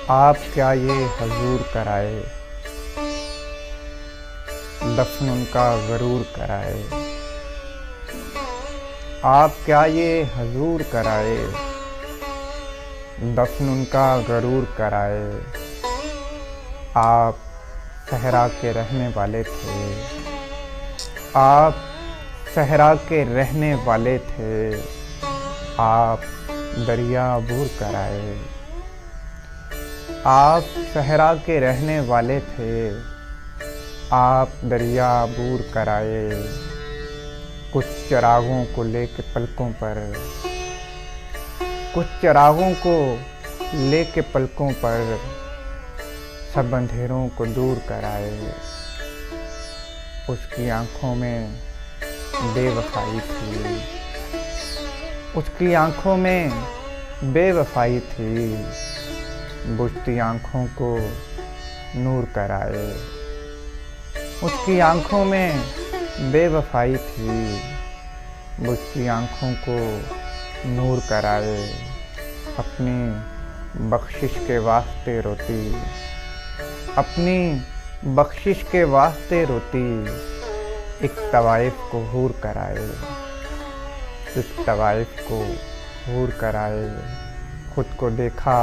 आप क्या ये हजूर कराए, दफन उनका गरूर कराए। आप क्या ये हजूर कराए, दफन उनका गरूर कराए। आप सहरा के रहने वाले थे, आप सहरा के रहने वाले थे। आप दरिया अबूर कराए। आप सहरा के रहने वाले थे, आप दरिया अबूर कराए। कुछ चिरागों को लेके पलकों पर, कुछ चिरागों को लेके पलकों पर सब अंधेरों को दूर कराए। उसकी आंखों में बेवफाई थी, उसकी आंखों में बेवफाई थी। बुझती आंखों को नूर कराए। उसकी आंखों में बेवफाई थी, बुझती आंखों को नूर कराए। अपनी बख्शिश के वास्ते रोती, अपनी बख्शिश के वास्ते रोती। एक तवाइफ को हूर कराए, एक तवाइफ को हूर कराए। खुद को देखा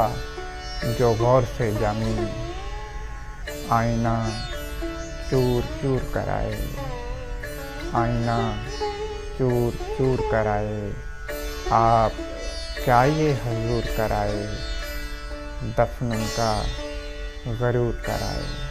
जो गौर से जामी, आईना चूर चूर कराए, आईना चूर चूर कराए। आप क्या ये हजूर कराए, दफन उनका गरूर कराए।